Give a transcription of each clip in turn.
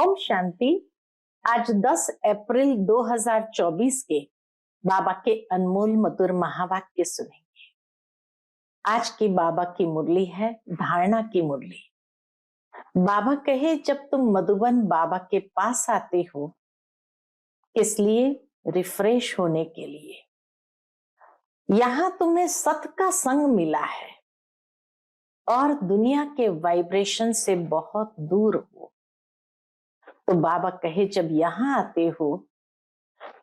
ओम शांति। आज 10 अप्रैल 2024 के बाबा के अनमोल मधुर महावाक्य सुनेंगे। आज की बाबा की मुरली है धारणा की मुरली। बाबा कहे, जब तुम मधुबन बाबा के पास आते हो, किस लिए? रिफ्रेश होने के लिए। यहां तुम्हें सत का संग मिला है और दुनिया के वाइब्रेशन से बहुत दूर हो। तो बाबा कहे, जब यहां आते हो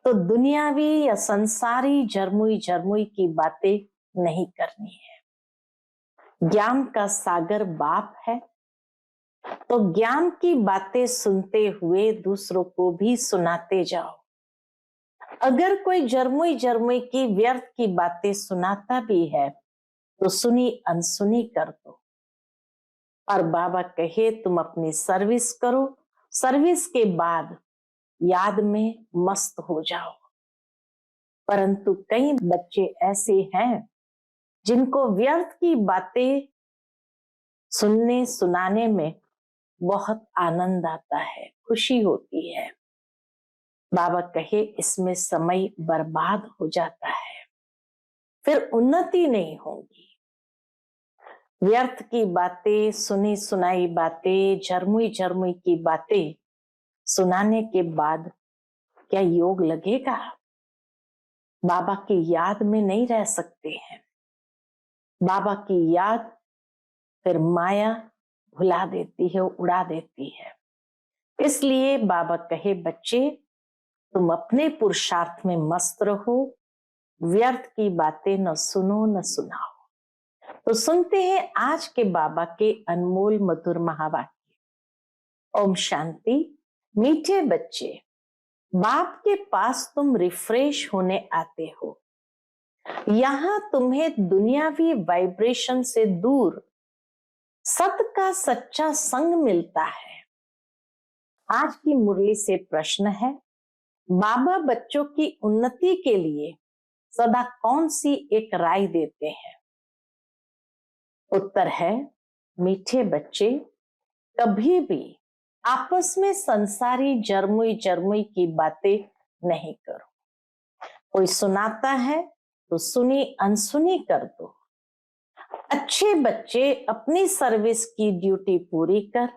तो दुनियावी या संसारी झरमुई झरमुई की बातें नहीं करनी है। ज्ञान का सागर बाप है, तो ज्ञान की बातें सुनते हुए दूसरों को भी सुनाते जाओ। अगर कोई झरमुई झरमुई की व्यर्थ की बातें सुनाता भी है तो सुनी अनसुनी कर दो। और बाबा कहे, तुम अपनी सर्विस करो, सर्विस के बाद याद में मस्त हो जाओ। परंतु कई बच्चे ऐसे हैं जिनको व्यर्थ की बातें सुनने सुनाने में बहुत आनंद आता है, खुशी होती है। बाबा कहे, इसमें समय बर्बाद हो जाता है, फिर उन्नति नहीं होगी। व्यर्थ की बातें, सुनी सुनाई बातें, झरमुई झरमुई की बातें सुनाने के बाद क्या योग लगेगा? बाबा की याद में नहीं रह सकते हैं। बाबा की याद फिर माया भुला देती है, उड़ा देती है। इसलिए बाबा कहे, बच्चे तुम अपने पुरुषार्थ में मस्त रहो, व्यर्थ की बातें न सुनो न सुनाओ। तो सुनते हैं आज के बाबा के अनमोल मधुर महावाक्य। ओम शांति। मीठे बच्चे, बाप के पास तुम रिफ्रेश होने आते हो। यहां तुम्हें दुनियावी वाइब्रेशन से दूर सत का सच्चा संग मिलता है। आज की मुरली से प्रश्न है, बाबा बच्चों की उन्नति के लिए सदा कौन सी एक राय देते हैं? उत्तर है, मीठे बच्चे, कभी भी आपस में संसारी जरमुई जरमुई की बातें नहीं करो। कोई सुनाता है तो सुनी अनसुनी कर दो। अच्छे बच्चे अपनी सर्विस की ड्यूटी पूरी कर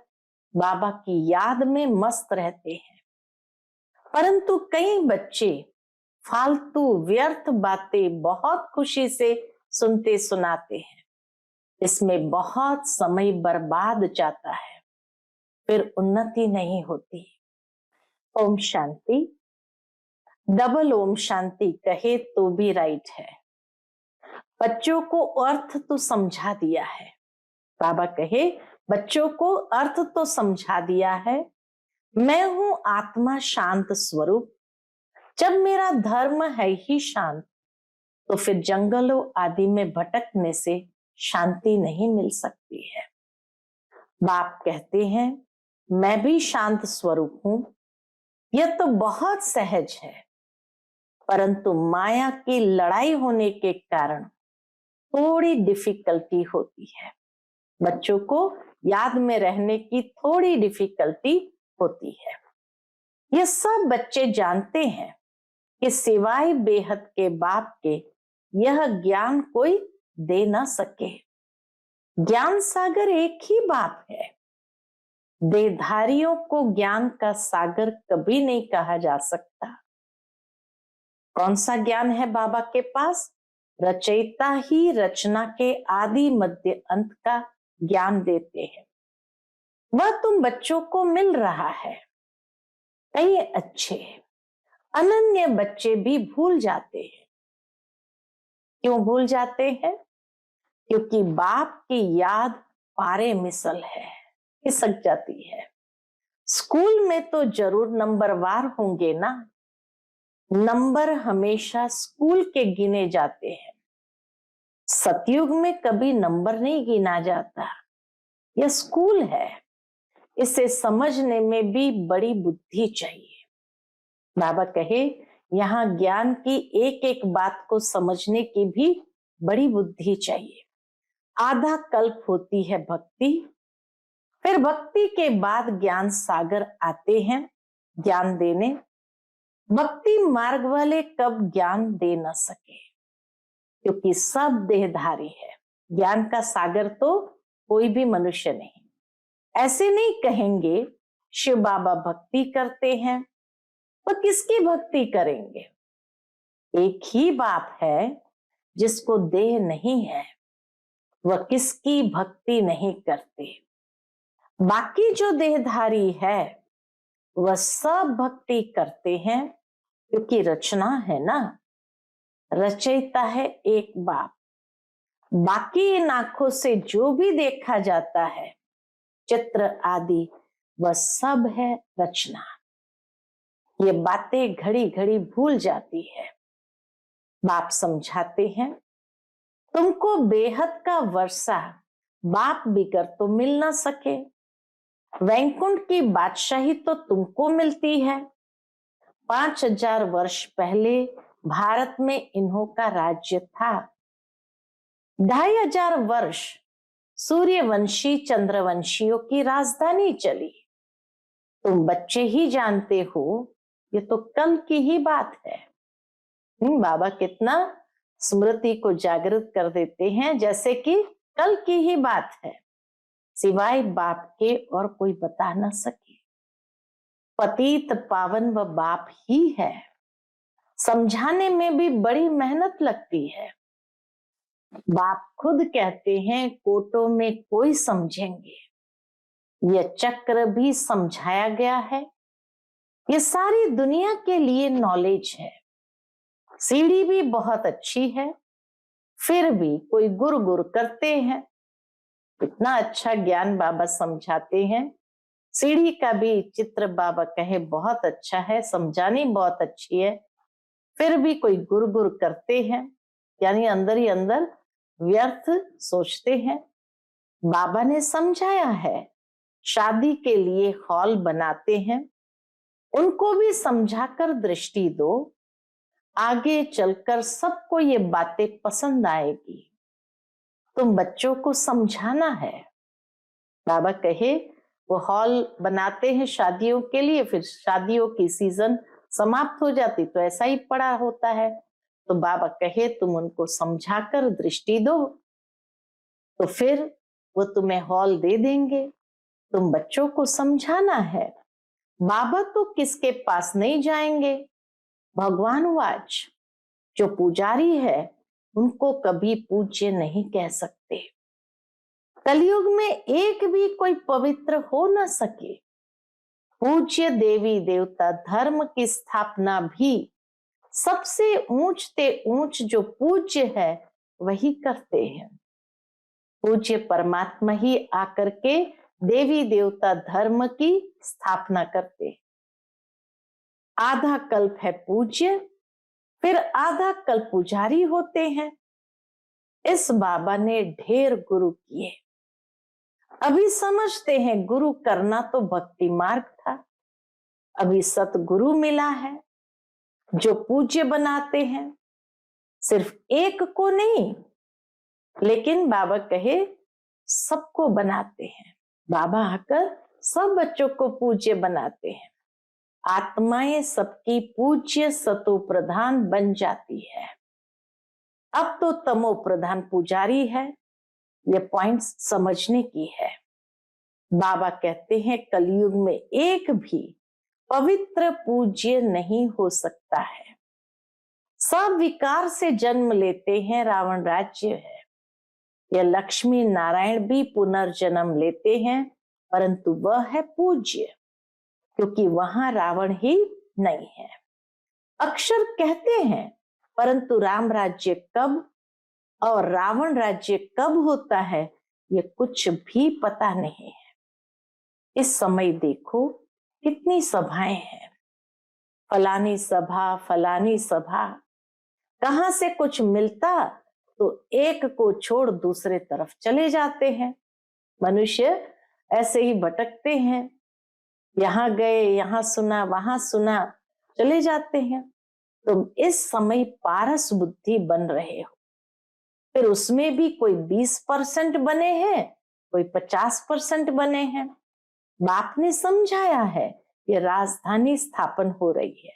बाबा की याद में मस्त रहते हैं। परंतु कई बच्चे फालतू व्यर्थ बातें बहुत खुशी से सुनते सुनाते हैं। इसमें बहुत समय बर्बाद जाता है, फिर उन्नति नहीं होती। ओम शांति। डबल ओम शांति कहे तो भी राइट है। बच्चों को अर्थ तो समझा दिया है। बाबा कहे, बच्चों को अर्थ तो समझा दिया है। मैं हूं आत्मा शांत स्वरूप। जब मेरा धर्म है ही शांत, तो फिर जंगलों आदि में भटकने से शांति नहीं मिल सकती है। बाप कहते हैं, मैं भी शांत स्वरूप हूं। यह तो बहुत सहज है, परंतु माया की लड़ाई होने के कारण थोड़ी डिफिकल्टी होती है। बच्चों को याद में रहने की थोड़ी डिफिकल्टी होती है। ये सब बच्चे जानते हैं कि सिवाय बेहद के बाप के यह ज्ञान कोई दे ना सके। ज्ञान सागर एक ही बाप है। देहधारियों को ज्ञान का सागर कभी नहीं कहा जा सकता। कौन सा ज्ञान है बाबा के पास? रचयिता ही रचना के आदि मध्य अंत का ज्ञान देते हैं। वह तुम बच्चों को मिल रहा है। कई अच्छे अनन्य बच्चे भी भूल जाते हैं। क्यों भूल जाते हैं? क्योंकि बाप की याद पारे मिसल है, खिसक जाती है। स्कूल में तो जरूर नंबरवार होंगे ना। नंबर हमेशा स्कूल के गिने जाते हैं। सतयुग में कभी नंबर नहीं गिना जाता। यह स्कूल है, इसे समझने में भी बड़ी बुद्धि चाहिए। बाबा कहे, यहाँ ज्ञान की एक एक बात को समझने की भी बड़ी बुद्धि चाहिए। आधा कल्प होती है भक्ति, फिर भक्ति के बाद ज्ञान सागर आते हैं ज्ञान देने। भक्ति मार्ग वाले कब ज्ञान दे न सके, क्योंकि सब देहधारी है। ज्ञान का सागर तो कोई भी मनुष्य नहीं। ऐसे नहीं कहेंगे शिव बाबा भक्ति करते हैं, तो किसकी भक्ति करेंगे? एक ही बाप है जिसको देह नहीं है, वह किसकी भक्ति नहीं करते। बाकी जो देहधारी है वह सब भक्ति करते हैं, क्योंकि रचना है ना, रचयिता है एक बाप। बाकी इन आंखों से जो भी देखा जाता है, चित्र आदि, वह सब है रचना। ये बातें घड़ी घड़ी भूल जाती है। बाप समझाते हैं, तुमको बेहद का वर्षा बाप बिगर तो मिल ना सके। वैकुंठ की बादशाही तो तुमको मिलती है। 5000 वर्ष पहले भारत में इन्हों का राज्य था। 2500 वर्ष सूर्यवंशी चंद्रवंशियों की राजधानी चली। तुम बच्चे ही जानते हो, ये तो कल की ही बात है। बाबा कितना स्मृति को जागृत कर देते हैं, जैसे कि कल की ही बात है, सिवाय बाप के और कोई बता न सके। पतित पावन व बाप ही है। समझाने में भी बड़ी मेहनत लगती है। बाप खुद कहते हैं, कोटों में कोई समझेंगे। यह चक्र भी समझाया गया है। ये सारी दुनिया के लिए नॉलेज है। सीढ़ी भी बहुत अच्छी है, फिर भी कोई गुर गुर करते हैं। इतना अच्छा ज्ञान बाबा समझाते हैं। सीढ़ी का भी चित्र बाबा कहे बहुत अच्छा है, समझानी बहुत अच्छी है, फिर भी कोई गुर गुर करते हैं, यानी अंदर ही अंदर व्यर्थ सोचते हैं। बाबा ने समझाया है, शादी के लिए हॉल बनाते हैं, उनको भी समझाकर दृष्टि दो। आगे चलकर सबको ये बातें पसंद आएगी। तुम बच्चों को समझाना है। बाबा कहे वो हॉल बनाते हैं शादियों के लिए, फिर शादियों की सीजन समाप्त हो जाती, तो ऐसा ही पड़ा होता है। तो बाबा कहे तुम उनको समझाकर दृष्टि दो, तो फिर वो तुम्हें हॉल दे देंगे। तुम बच्चों को समझाना है। बाबा तो किसके पास नहीं जाएंगे। भगवान वाच जो पुजारी है, उनको कभी पूज्य नहीं कह सकते। कलयुग में एक भी कोई पवित्र हो न सके। पूज्य देवी देवता धर्म की स्थापना भी सबसे ऊंचते ऊंच जो पूज्य है वही करते हैं। पूज्य परमात्मा ही आकर के देवी देवता धर्म की स्थापना करते। आधा कल्प है पूज्य, फिर आधा कल्प पुजारी होते हैं। इस बाबा ने ढेर गुरु किए। अभी समझते हैं गुरु करना तो भक्ति मार्ग था। अभी सतगुरु मिला है जो पूज्य बनाते हैं, सिर्फ एक को नहीं, लेकिन बाबा कहे सबको बनाते हैं। बाबा आकर सब बच्चों को पूज्य बनाते हैं। आत्माएं सबकी पूज्य सतो प्रधान बन जाती है। अब तो तमो प्रधान पुजारी है। ये पॉइंट्स समझने की है। बाबा कहते हैं कलयुग में एक भी पवित्र पूज्य नहीं हो सकता है। सब विकार से जन्म लेते हैं, रावण राज्य है। यह लक्ष्मी नारायण भी पुनर्जन्म लेते हैं, परंतु वह है पूज्य, क्योंकि वहां रावण ही नहीं है। अक्षर कहते हैं, परंतु राम राज्य कब और रावण राज्य कब होता है, ये कुछ भी पता नहीं है। इस समय देखो कितनी सभाएं हैं, फलानी सभा फलानी सभा। कहां से कुछ मिलता तो एक को छोड़ दूसरे तरफ चले जाते हैं। मनुष्य ऐसे ही भटकते हैं, यहां गए, यहां सुना, वहां सुना, चले जाते हैं। तुम इस समय पारस बुद्धि बन रहे हो, फिर उसमें भी कोई 20% बने हैं, कोई 50% बने हैं। बाप ने समझाया है कि राजधानी स्थापन हो रही है,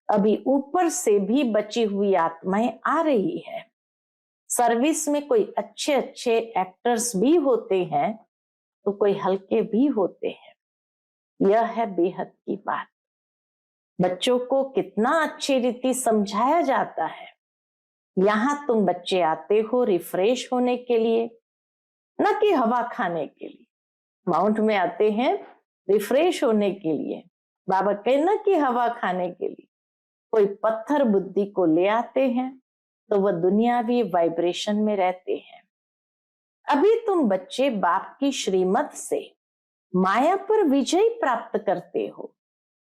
अभी ऊपर से भी बची हुई आत्माएं आ रही है। सर्विस में कोई अच्छे अच्छे एक्टर्स भी होते हैं तो कोई हल्के भी होते हैं। यह है बेहद की बात। बच्चों को कितना अच्छी रीति समझाया जाता है। यहाँ तुम बच्चे आते हो रिफ्रेश होने के लिए, न कि हवा खाने के लिए। माउंट में आते हैं रिफ्रेश होने के लिए, बाबा कहे न कि हवा खाने के लिए। कोई पत्थर बुद्धि को ले आते हैं तो वह दुनियावी वाइब्रेशन में रहते हैं। अभी तुम बच्चे बाप की श्रीमत से माया पर विजय प्राप्त करते हो।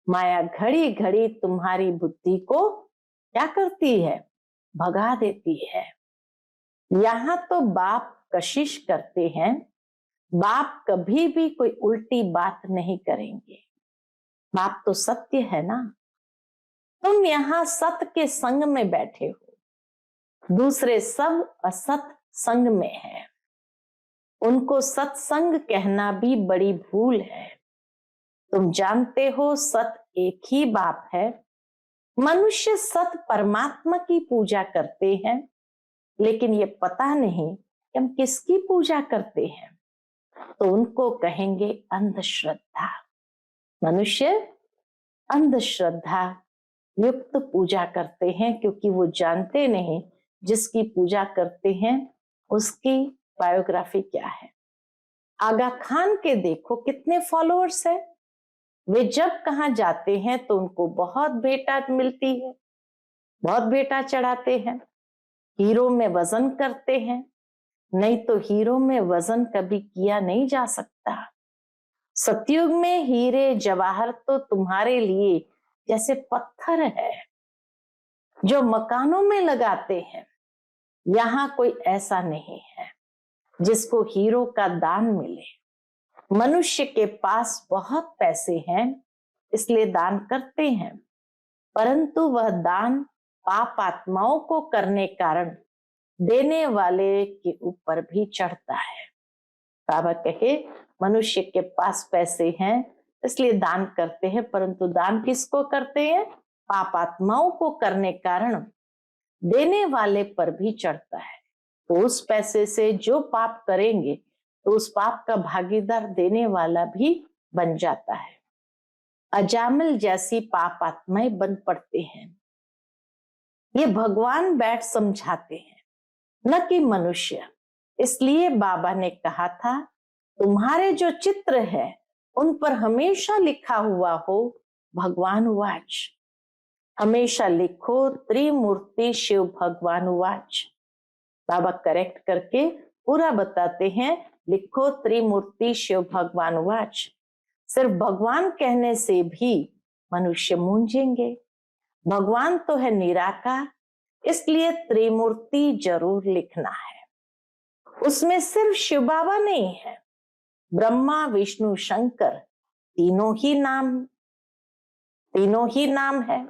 माया घड़ी घड़ी तुम्हारी बुद्धि को क्या करती है? भगा देती है। यहाँ तो बाप कशिश करते हैं, बाप कभी भी कोई उल्टी बात नहीं करेंगे। बाप तो सत्य है ना। तुम यहाँ सत्य के संग में बैठे हो, दूसरे सब असत संग में है। उनको सत्संग कहना भी बड़ी भूल है। तुम जानते हो सत्य एक ही बाप है। मनुष्य सत्य परमात्मा की पूजा करते हैं, लेकिन ये पता नहीं कि हम किसकी पूजा करते हैं, तो उनको कहेंगे अंधश्रद्धा। मनुष्य अंधश्रद्धा युक्त पूजा करते हैं, क्योंकि वो जानते नहीं जिसकी पूजा करते हैं उसकी बायोग्राफी क्या है। आगा खान के देखो कितने फॉलोअर्स है। वे जब कहाँ जाते हैं तो उनको बहुत भेंटा मिलती है, बहुत भेंटा चढ़ाते हैं। हीरो में वजन करते हैं, नहीं तो हीरो में वजन कभी किया नहीं जा सकता। सतयुग में हीरे जवाहर तो तुम्हारे लिए जैसे पत्थर है जो मकानों में लगाते हैं। यहाँ कोई ऐसा नहीं है जिसको हीरो का दान मिले। मनुष्य के पास बहुत पैसे हैं इसलिए दान करते हैं, परंतु वह दान पाप आत्माओं को करने कारण देने वाले के ऊपर भी चढ़ता है। बाबा कहे मनुष्य के पास पैसे हैं इसलिए दान करते हैं, परंतु दान किसको करते हैं? पाप आत्माओं को करने कारण देने वाले पर भी चढ़ता है। तो उस पैसे से जो पाप करेंगे तो उस पाप का भागीदार देने वाला भी बन जाता है। अजामिल जैसी पाप आत्माएं बन पड़ते हैं। ये भगवान बैठ समझाते हैं, न कि मनुष्य। इसलिए बाबा ने कहा था तुम्हारे जो चित्र है उन पर हमेशा लिखा हुआ हो भगवान वाच। हमेशा लिखो त्रिमूर्ति शिव भगवान वाच। बाबा करेक्ट करके पूरा बताते हैं, लिखो त्रिमूर्ति शिव भगवान वाच। सिर्फ भगवान कहने से भी मनुष्य मूंझेंगे। भगवान तो है निराकार, इसलिए त्रिमूर्ति जरूर लिखना है। उसमें सिर्फ शिव बाबा नहीं है, ब्रह्मा विष्णु शंकर तीनों ही नाम है।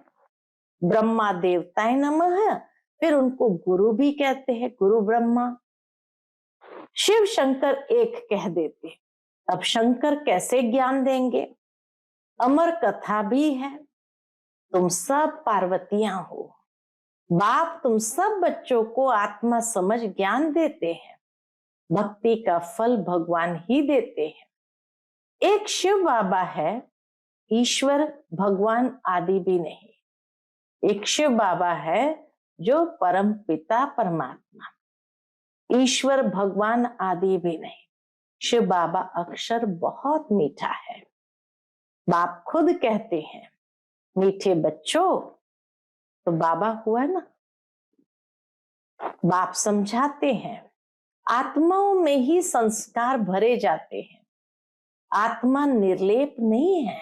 ब्रह्मा देवताय नमः, फिर उनको गुरु भी कहते हैं, गुरु ब्रह्मा। शिव शंकर एक कह देते, अब शंकर कैसे ज्ञान देंगे? अमर कथा भी है, तुम सब पार्वतियां हो। बाप तुम सब बच्चों को आत्मा समझ ज्ञान देते हैं। भक्ति का फल भगवान ही देते हैं। एक शिव बाबा है, ईश्वर भगवान आदि भी नहीं। एक शिव बाबा है जो परम पिता परमात्मा, ईश्वर भगवान आदि भी नहीं। शिव बाबा अक्षर बहुत मीठा है। बाप खुद कहते हैं मीठे बच्चों, तो बाबा हुआ ना। बाप समझाते हैं आत्माओं में ही संस्कार भरे जाते हैं, आत्मा निर्लेप नहीं है।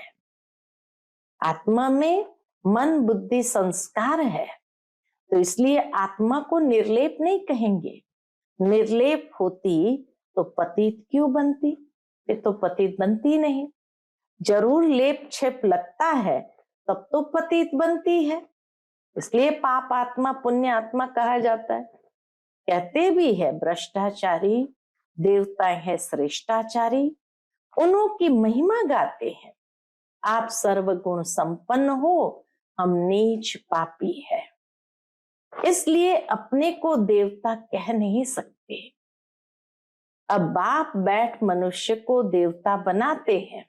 आत्मा में मन बुद्धि संस्कार है, तो इसलिए आत्मा को निर्लेप नहीं कहेंगे। निर्लेप होती तो पतित क्यों बनती? फिर तो पतित बनती नहीं। जरूर लेप छेप लगता है तब तो पतित बनती है, इसलिए पाप आत्मा पुण्य आत्मा कहा जाता है। कहते भी है भ्रष्टाचारी देवता है श्रेष्ठाचारी, उन्हों की महिमा गाते हैं। आप सर्वगुण संपन्न हो, हम नीच पापी है, इसलिए अपने को देवता कह नहीं सकते। अब बाप बैठ मनुष्य को देवता बनाते हैं।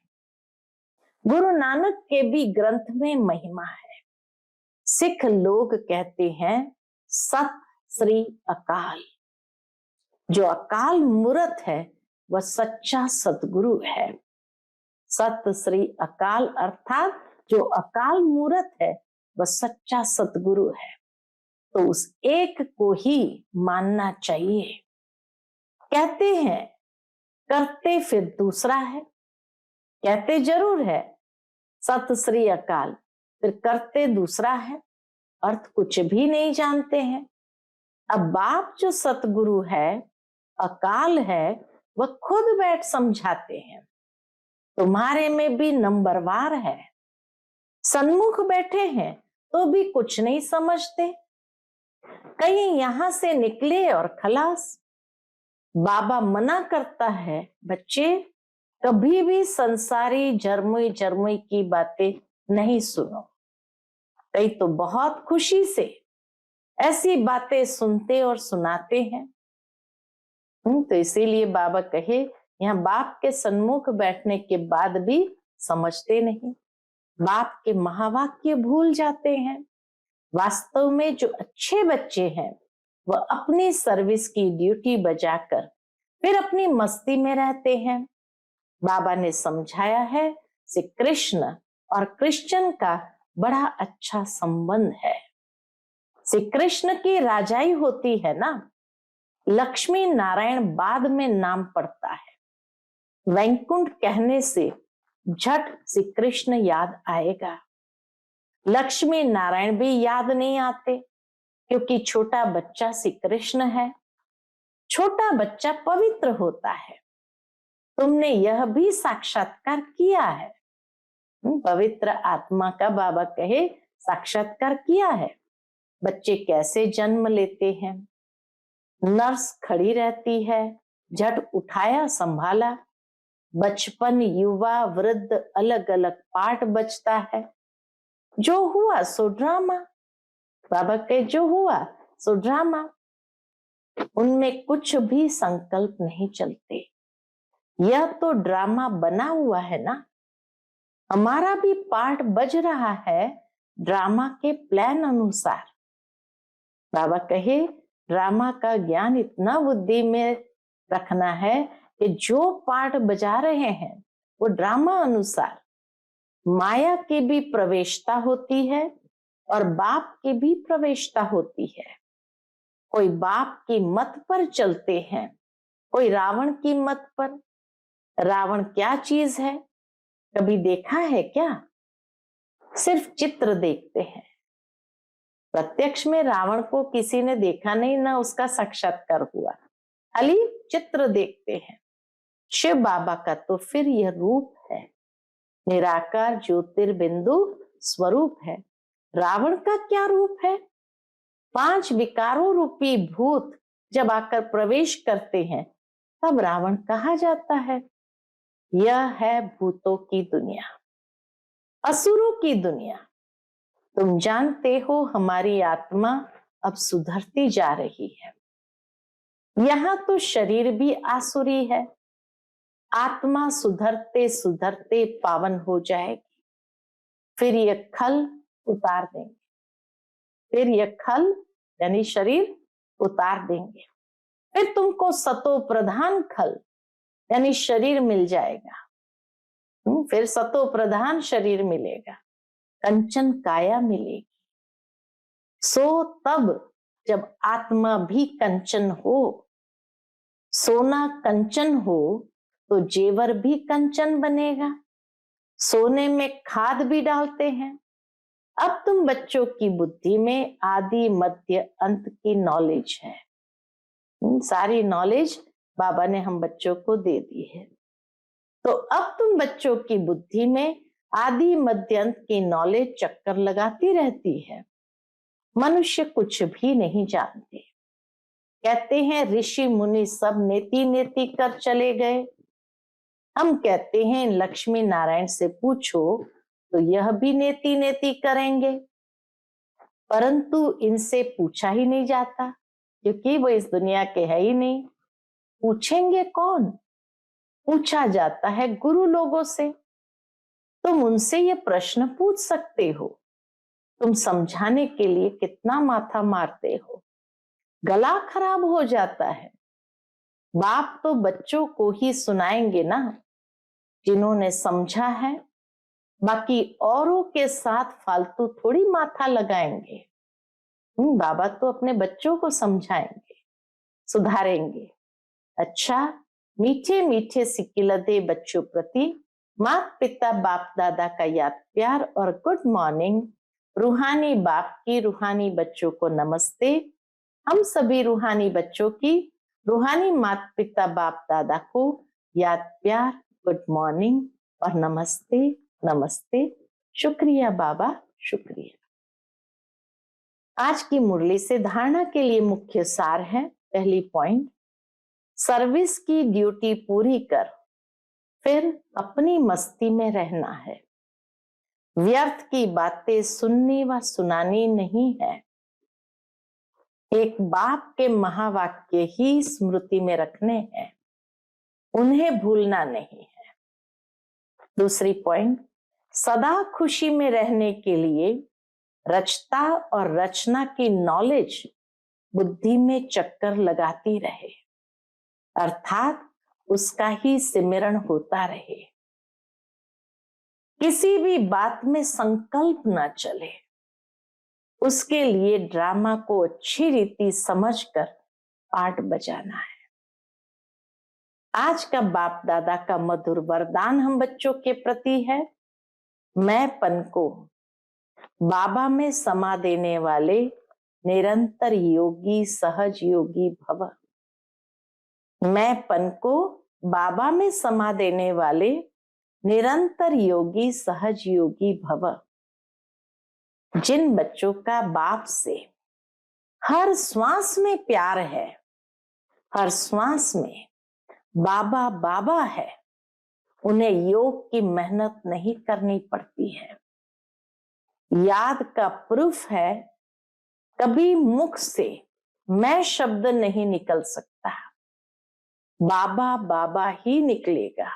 गुरु नानक के भी ग्रंथ में महिमा है। सिख लोग कहते हैं सत श्री अकाल। जो अकाल मूर्त है वह सच्चा सतगुरु है। सत श्री अकाल अर्थात जो अकाल मूर्त है वह सच्चा सतगुरु है। तो उस एक को ही मानना चाहिए। कहते हैं करते फिर दूसरा है, कहते जरूर है सत श्री अकाल, फिर करते दूसरा है, अर्थ कुछ भी नहीं जानते हैं। अब बाप जो सतगुरु है, अकाल है, वह खुद बैठ समझाते हैं। तुम्हारे में भी नंबरवार है, सन्मुख बैठे हैं तो भी कुछ नहीं समझते, कहीं यहां से निकले और खलास। बाबा मना करता है बच्चे कभी भी संसारी जरमुई जरमुई की बातें नहीं सुनो। कई तो बहुत खुशी से ऐसी बातें सुनते और सुनाते हैं। तो इसीलिए बाबा कहे यहाँ बाप के सन्मुख बैठने के बाद भी समझते नहीं, बाप के महावाक्य भूल जाते हैं। वास्तव में जो अच्छे बच्चे हैं वह अपनी सर्विस की ड्यूटी बजाकर फिर अपनी मस्ती में रहते हैं। बाबा ने समझाया है श्री कृष्ण और क्रिश्चियन का बड़ा अच्छा संबंध है। श्री कृष्ण की राजाई होती है ना, लक्ष्मी नारायण बाद में नाम पड़ता है। वैकुंठ कहने से झट श्री कृष्ण याद आएगा, लक्ष्मी नारायण भी याद नहीं आते, क्योंकि छोटा बच्चा श्री कृष्ण है। छोटा बच्चा पवित्र होता है। तुमने यह भी साक्षात्कार किया है, पवित्र आत्मा का बाबा कहे साक्षात्कार किया है। बच्चे कैसे जन्म लेते हैं, नर्स खड़ी रहती है, झट उठाया संभाला। बचपन युवा वृद्ध अलग अलग पार्ट बचता है। जो हुआ सो ड्रामा, बाबा के जो हुआ सो ड्रामा। उनमें कुछ भी संकल्प नहीं चलते। यह तो ड्रामा बना हुआ है ना, हमारा भी पार्ट बज रहा है ड्रामा के प्लान अनुसार। बाबा कहे ड्रामा का ज्ञान इतना बुद्धि में रखना है कि जो पार्ट बजा रहे हैं वो ड्रामा अनुसार। माया की भी प्रवेशता होती है और बाप की भी प्रवेशता होती है। कोई बाप की मत पर चलते हैं, कोई रावण की मत पर। रावण क्या चीज है, कभी देखा है क्या? सिर्फ चित्र देखते हैं। प्रत्यक्ष में रावण को किसी ने देखा नहीं, ना उसका साक्षात्कार हुआ, खाली चित्र देखते हैं। शिव बाबा का तो फिर यह रूप है, निराकार ज्योतिर्बिंदु स्वरूप है। रावण का क्या रूप है? 5 विकारों रूपी भूत जब आकर प्रवेश करते हैं तब रावण कहा जाता है। यह है भूतों की दुनिया, असुरों की दुनिया। तुम जानते हो हमारी आत्मा अब सुधरती जा रही है। यहां तो शरीर भी आसुरी है, आत्मा सुधरते सुधरते पावन हो जाएगी। फिर यह खल उतार देंगे, फिर यह खल यानी शरीर उतार देंगे। फिर तुमको सतो प्रधान खल यानी शरीर मिल जाएगा। फिर सतो प्रधान शरीर मिलेगा, कंचन काया मिलेगी। सो तब जब आत्मा भी कंचन हो, सोना कंचन हो तो जेवर भी कंचन बनेगा। सोने में खाद भी डालते हैं। अब तुम बच्चों की बुद्धि में आदि मध्य अंत की नॉलेज है। सारी नॉलेज बाबा ने हम बच्चों को दे दी है। तो अब तुम बच्चों की बुद्धि में आदि मध्य अंत की नॉलेज चक्कर लगाती रहती है। मनुष्य कुछ भी नहीं जानते। कहते हैं ऋषि मुनि सब नेति नेति कर चले गए। हम कहते हैं लक्ष्मी नारायण से पूछो तो यह भी नेति नेति करेंगे, परंतु इनसे पूछा ही नहीं जाता क्योंकि वो इस दुनिया के है ही नहीं। पूछेंगे कौन? पूछा जाता है गुरु लोगों से। तुम उनसे ये प्रश्न पूछ सकते हो। तुम समझाने के लिए कितना माथा मारते हो, गला खराब हो जाता है। बाप तो बच्चों को ही सुनाएंगे ना जिन्होंने समझा है, बाकी औरों के साथ फालतू थोड़ी माथा लगाएंगे। बाबा तो अपने बच्चों को समझाएंगे, सुधारेंगे। अच्छा, मीठे मीठे सिकिलदे बच्चों प्रति माता पिता बाप दादा का याद प्यार और गुड मॉर्निंग। रूहानी बाप की रूहानी बच्चों को नमस्ते। हम सभी रूहानी बच्चों की रूहानी माता पिता बाप दादा को याद प्यार, गुड मॉर्निंग और नमस्ते नमस्ते। शुक्रिया बाबा, शुक्रिया। आज की मुरली से धारणा के लिए मुख्य सार है। पहली पॉइंट, सर्विस की ड्यूटी पूरी कर फिर अपनी मस्ती में रहना है। व्यर्थ की बातें सुननी व सुनानी नहीं है। एक बाप के महावाक्य ही स्मृति में रखने हैं, उन्हें भूलना नहीं है। दूसरी पॉइंट, सदा खुशी में रहने के लिए रचता और रचना की नॉलेज बुद्धि में चक्कर लगाती रहे, अर्थात उसका ही सिमरण होता रहे। किसी भी बात में संकल्प न चले, उसके लिए ड्रामा को अच्छी रीति समझकर पाठ बजाना है। आज का बाप दादा का मधुर वरदान हम बच्चों के प्रति है, मैंपन को बाबा में समा देने वाले निरंतर योगी सहज योगी भव। मैंपन को बाबा में समा देने वाले निरंतर योगी सहज योगी भव। जिन बच्चों का बाप से हर श्वास में प्यार है, हर श्वास में बाबा बाबा है, उन्हें योग की मेहनत नहीं करनी पड़ती है। याद का प्रूफ है, कभी मुख से मैं शब्द नहीं निकल सकता, बाबा बाबा ही निकलेगा।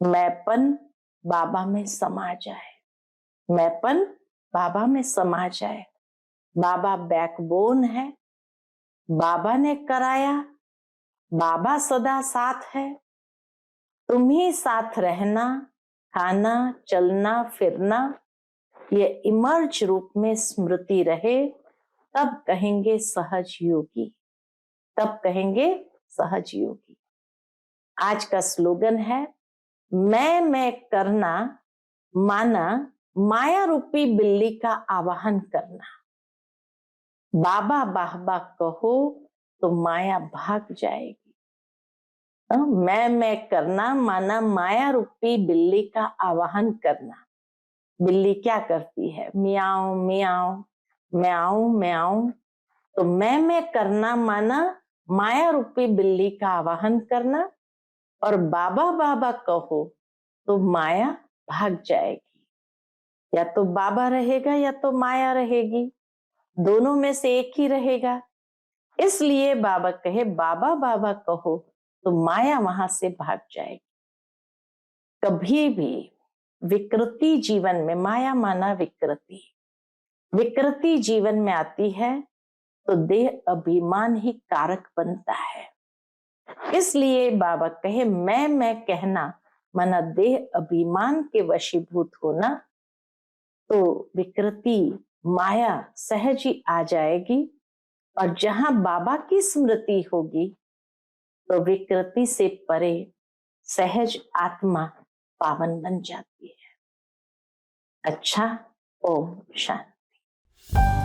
मैंपन बाबा में समा जाए, मैंपन बाबा में समा जाए। बाबा बैकबोन है, बाबा ने कराया, बाबा सदा साथ है। तुम ही साथ रहना, खाना चलना फिरना, ये इमर्ज रूप में स्मृति रहे, तब कहेंगे सहज योगी, तब कहेंगे सहज योगी। आज का स्लोगन है, मैं करना माना माया रूपी बिल्ली का आवाहन करना। बाबा बाहबा कहो तो माया भाग जाएगी। मैं करना माना माया रूपी बिल्ली का आवाहन करना। बिल्ली क्या करती है? मियाओ मियाओ म्याओ म्याओ। तो मैं करना माना माया रूपी बिल्ली का आवाहन करना, और बाबा बाबा कहो तो माया भाग जाएगी। या तो बाबा रहेगा या तो माया रहेगी, दोनों में से एक ही रहेगा। इसलिए बाबा कहे बाबा बाबा कहो तो माया वहां से भाग जाएगी। कभी भी विकृति जीवन में, माया माना विकृति, विकृति जीवन में आती है तो देह अभिमान ही कारक बनता है। इसलिए बाबा कहे मैं कहना माना देह अभिमान के वशीभूत होना, तो विकृति माया सहज ही आ जाएगी। और जहां बाबा की स्मृति होगी तो विकृति से परे सहज आत्मा पावन बन जाती है। अच्छा, ओम शांति।